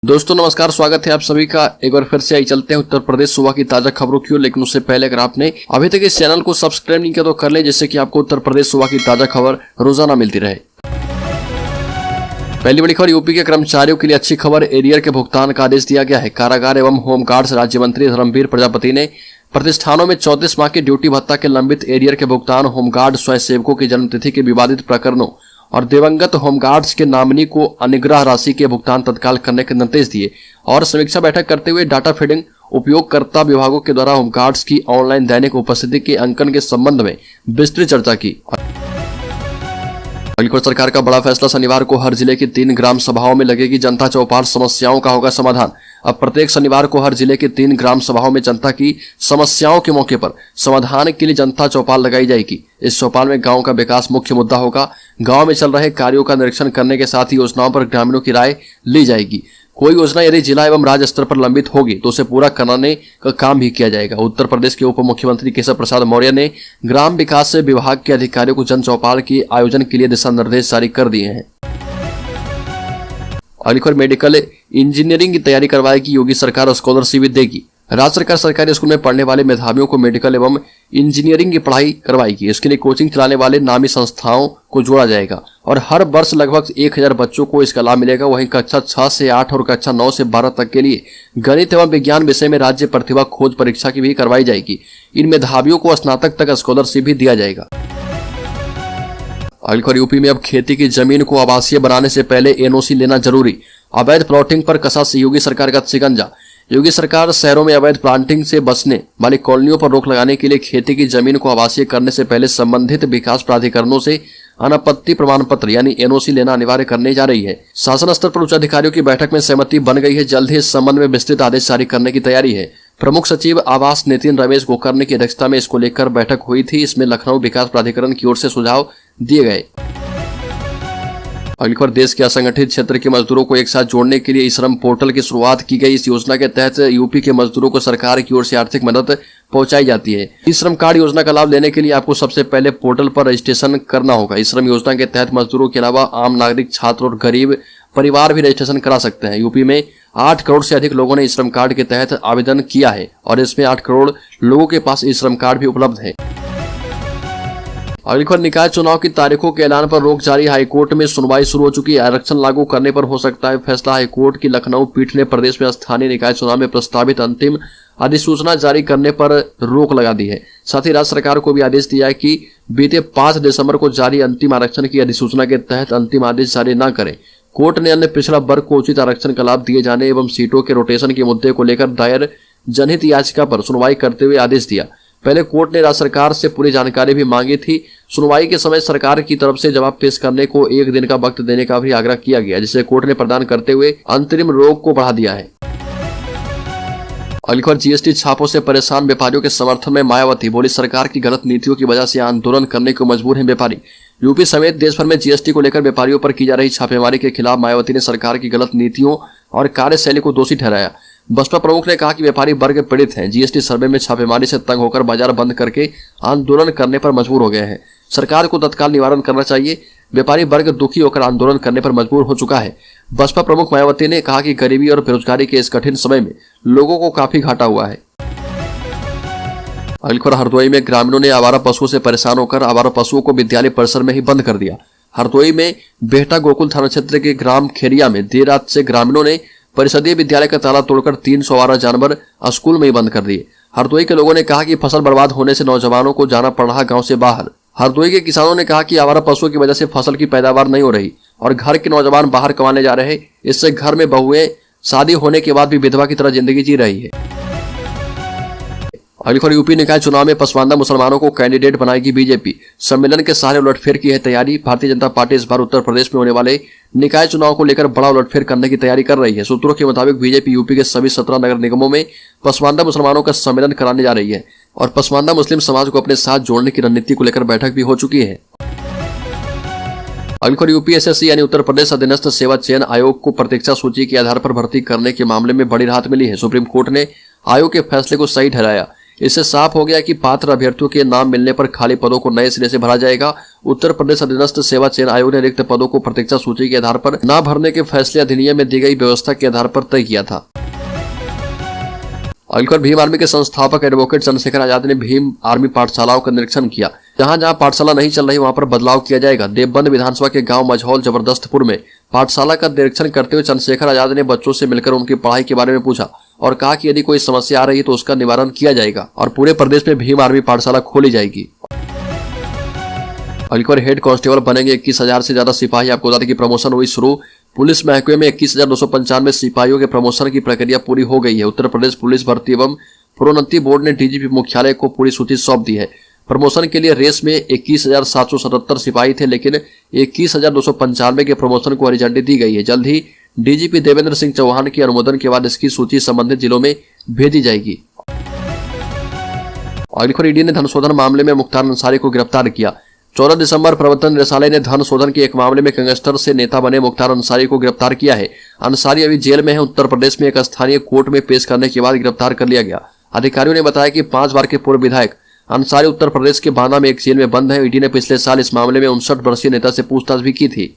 दोस्तों नमस्कार, स्वागत है आप सभी का। एक बार फिर से आई चलते हैं उत्तर प्रदेश सुबह की ताजा खबरों की ओर। लेकिन उससे पहले अगर आपने अभी तक इस चैनल को सब्सक्राइब नहीं किया तो कर लें, जिससे कि आपको उत्तर प्रदेश सुबह की ताजा खबर रोजाना मिलती रहे। पहली बड़ी खबर, यूपी के कर्मचारियों के लिए अच्छी खबर, एरियर के भुगतान का आदेश दिया गया है। कारागार एवं होमगार्ड्स राज्य मंत्री धर्मवीर प्रजापति ने प्रतिष्ठानों में 34 माह के ड्यूटी भत्ता के लंबित एरियर के भुगतान, होमगार्ड स्वयंसेवकों की जन्मतिथि के विवादित प्रकरणों और दिवंगत होमगार्ड्स के नॉमिनी को अनुग्रह राशि के भुगतान तत्काल करने के निर्देश दिए और समीक्षा बैठक करते हुए डाटा फीडिंग उपयोगकर्ता विभागों के द्वारा होमगार्ड्स की ऑनलाइन दैनिक उपस्थिति के अंकन के संबंध में विस्तृत चर्चा की। अलीगढ़ सरकार का बड़ा फैसला, शनिवार को हर जिले की 3 ग्राम सभाओं में लगेगी जनता चौपाल, समस्याओं का होगा समाधान। अब प्रत्येक शनिवार को हर जिले के 3 ग्राम सभाओं में जनता की समस्याओं के मौके पर समाधान के लिए जनता चौपाल लगाई जाएगी। इस चौपाल में गांव का विकास मुख्य मुद्दा होगा। गांव में चल रहे कार्यों का निरीक्षण करने के साथ ही योजनाओं पर ग्रामीणों की राय ली जाएगी। कोई योजना यदि जिला एवं राज्य स्तर पर लंबित होगी तो उसे पूरा कराने का काम भी किया जाएगा। उत्तर प्रदेश के उप मुख्यमंत्री केशव प्रसाद मौर्य ने ग्राम विकास विभाग के अधिकारियों को जन चौपाल के आयोजन के लिए दिशा निर्देश जारी कर दिए हैं। अलीगढ़ मेडिकल इंजीनियरिंग की तैयारी करवाएगी योगी सरकार, स्कॉलरशिप भी देगी। राज्य सरकार सरकारी स्कूल में पढ़ने वाले मेधावियों को मेडिकल एवं इंजीनियरिंग की पढ़ाई करवाएगी। इसके लिए कोचिंग चलाने वाले नामी संस्थाओं को जोड़ा जाएगा और हर वर्ष लगभग 1000 बच्चों को इसका लाभ मिलेगा। वहीं कक्षा 6 से 8 और कक्षा 9 से 12 तक के लिए गणित एवं विज्ञान विषय में राज्य प्रतिभा खोज परीक्षा की भी करवाई जाएगी। इन मेधावियों को स्नातक तक स्कॉलरशिप भी दिया जाएगा। अलीगढ़ यूपी में अब खेती की जमीन को आवासीय बनाने से पहले एनओसी लेना जरूरी। अवैध प्लॉटिंग पर कसा योगी सरकार का शिकंजा। योगी सरकार शहरों में अवैध प्लांटिंग से बचने वाली कॉलोनियों पर रोक लगाने के लिए खेती की जमीन को आवासीय करने से पहले संबंधित विकास प्राधिकरणों से अनापत्ति प्रमाण पत्र यानी एनओसी लेना अनिवार्य करने जा रही है। शासन स्तर पर उच्च अधिकारियों की बैठक में सहमति बन गई है। जल्द ही इस संबंध में विस्तृत आदेश जारी करने की तैयारी है। प्रमुख सचिव आवास नितिन रमेश गोकर्ण की अध्यक्षता में इसको लेकर बैठक हुई थी। इसमें लखनऊ विकास प्राधिकरण की ओर से सुझाव दिए गए। अलीगढ़ देश के असंगठित क्षेत्र के मजदूरों को एक साथ जोड़ने के लिए ई श्रम पोर्टल की शुरुआत की गई। इस योजना के तहत यूपी के मजदूरों को सरकार की ओर से आर्थिक मदद पहुंचाई जाती है। ई श्रम कार्ड योजना का लाभ लेने के लिए आपको सबसे पहले पोर्टल पर रजिस्ट्रेशन करना होगा। ई श्रम योजना के तहत मजदूरों के अलावा आम नागरिक, छात्र और गरीब परिवार भी रजिस्ट्रेशन करा सकते हैं। यूपी में 8 करोड़ से अधिक लोगों ने ई श्रम कार्ड के तहत आवेदन किया है और इसमें 8 करोड़ लोगों के पास ई श्रम कार्ड भी उपलब्ध है। अलीगढ़ निकाय चुनाव की तारीखों के ऐलान पर रोक जारी, हाईकोर्ट में सुनवाई शुरू हो चुकी है। आरक्षण लागू करने पर हो सकता है फैसला। हाईकोर्ट की लखनऊ पीठ ने प्रदेश में स्थानीय निकाय चुनाव में प्रस्तावित अंतिम अधिसूचना जारी करने पर रोक लगा दी है। साथ ही राज्य सरकार को भी आदेश दिया है कि बीते 5 दिसंबर को जारी अंतिम आरक्षण की अधिसूचना के तहत अंतिम आदेश जारी न करें। कोर्ट ने अन्य पिछड़ा वर्ग को उचित आरक्षण का लाभ दिए जाने एवं सीटों के रोटेशन के मुद्दे को लेकर दायर जनहित याचिका पर सुनवाई करते हुए आदेश दिया। पहले कोर्ट ने राज्य सरकार से पूरी जानकारी भी मांगी थी। सुनवाई के समय सरकार की तरफ से जवाब पेश करने को 1 दिन का वक्त देने का भी आग्रह किया गया, जिसे कोर्ट ने प्रदान करते हुए अंतरिम रोक को बढ़ा दिया है। अलीगढ़ जीएसटी छापों से परेशान व्यापारियों के समर्थन में मायावती बोली, सरकार की गलत नीतियों की वजह से आंदोलन करने को मजबूर हैं व्यापारी। यूपी समेत देश भर में जीएसटी को लेकर व्यापारियों पर की जा रही छापेमारी के खिलाफ मायावती ने सरकार की गलत नीतियों और कार्यशैली को दोषी ठहराया। बसपा प्रमुख ने कहा कि व्यापारी वर्ग पीड़ित हैं। जीएसटी सर्वे में छापेमारी से तंग होकर बाजार बंद करके आंदोलन करने पर मजबूर हो गए हैं। सरकार को तत्काल निवारण करना चाहिए। व्यापारी वर्ग दुखी होकर आंदोलन करने पर मजबूर हो चुका है। बसपा प्रमुख मायावती ने कहा कि गरीबी और बेरोजगारी के इस कठिन समय में लोगों को काफी घाटा हुआ है। अलीगढ़ हरदोई में ग्रामीणों ने आवारा पशुओं से परेशान होकर आवारा पशुओं को विद्यालय परिसर में ही बंद कर दिया। हरदोई में बेहटा गोकुल थाना क्षेत्र के ग्राम खेरिया में देर रात से ग्रामीणों ने परिषदीय विद्यालय का ताला तोड़कर 300 आवारा जानवर स्कूल में ही बंद कर दिए। हरदोई के लोगों ने कहा कि फसल बर्बाद होने से नौजवानों को जाना पड़ रहा गांव से बाहर। हरदोई के किसानों ने कहा कि आवारा पशुओं की वजह से फसल की पैदावार नहीं हो रही और घर के नौजवान बाहर कमाने जा रहे। इससे घर में बहुएं शादी होने के बाद भी विधवा की तरह जिंदगी जी रही है। अलीगढ़ यूपी निकाय चुनाव में पसमानदा मुसलमानों को कैंडिडेट बनाएगी बीजेपी। सम्मेलन के सहारे उलटफेर की है तैयारी। भारतीय जनता पार्टी इस बार उत्तर प्रदेश में होने वाले निकाय चुनाव को लेकर बड़ा उलटफेर करने की तैयारी कर रही है। सूत्रों के मुताबिक बीजेपी यूपी के सभी 17 नगर निगमों में पसमानदा मुसलमानों का सम्मेलन कराने जा रही है और पसमानदा मुस्लिम समाज को अपने साथ जोड़ने की रणनीति को लेकर बैठक भी हो चुकी है। अलीगढ़ यूपीएसएससी यानी उत्तर प्रदेश अधीनस्थ सेवा चयन आयोग को प्रतीक्षा सूची के आधार पर भर्ती करने के मामले में बड़ी राहत मिली है। सुप्रीम कोर्ट ने आयोग के फैसले को सही ठहराया। इससे साफ हो गया कि पात्र अभ्यर्थियों के नाम मिलने पर खाली पदों को नए सिरे से भरा जाएगा। उत्तर प्रदेश अधीनस्थ सेवा चयन आयोग ने रिक्त पदों को प्रतीक्षा सूची के आधार पर न भरने के फैसले अधिनियम में दी गई व्यवस्था के आधार पर तय किया था। अगली भीम आर्मी के संस्थापक एडवोकेट चंद्रशेखर आजाद ने भीम आर्मी पाठशालाओं का निरीक्षण किया। जहां जहां पाठशाला नहीं चल रही वहां पर बदलाव किया जाएगा। देवबंद विधानसभा के गांव मझौल जबरदस्तपुर में पाठशाला का निरीक्षण करते हुए चंद्रशेखर आजाद ने बच्चों से मिलकर उनकी पढ़ाई के बारे में पूछा और कहा कि यदि कोई समस्या आ रही है तो उसका निवारण किया जाएगा और पूरे प्रदेश में भीम आर्मी पाठशाला खोली जाएगी। अगली हेड कांस्टेबल बनेंगे 21,000 से ज्यादा सिपाही। आपको बता दें कि प्रमोशन हुई शुरू। पुलिस महकमे में 21,295 सिपाहियों के प्रमोशन की प्रक्रिया पूरी हो गई है। उत्तर प्रदेश पुलिस भर्ती एवं प्रोन्नति बोर्ड ने डीजीपी मुख्यालय को पूरी सूची सौंप दी है। प्रमोशन के लिए रेस में 21,777 सिपाही थे, लेकिन 21,295 के प्रमोशन को हरी झंडी दी गई है। जल्द ही डीजीपी देवेंद्र सिंह चौहान के अनुमोदन के बाद इसकी सूची संबंधित जिलों में भेजी जाएगी। अगली ईडी ने धन शोधन मामले में मुख्तार अंसारी को गिरफ्तार किया। 14 दिसंबर प्रवर्तन निदेशालय ने धन शोधन के एक मामले में गैंगस्टर से नेता बने मुख्तार अंसारी को गिरफ्तार किया है। अंसारी अभी जेल में है। उत्तर प्रदेश में एक स्थानीय कोर्ट में पेश करने के बाद गिरफ्तार कर लिया गया। अधिकारियों ने बताया कि 5 बार के पूर्व विधायक अंसारी उत्तर प्रदेश के बांदा में एक जेल में बंद है। ईडी ने पिछले साल इस मामले में 59 वर्षीय नेता से पूछताछ भी की थी।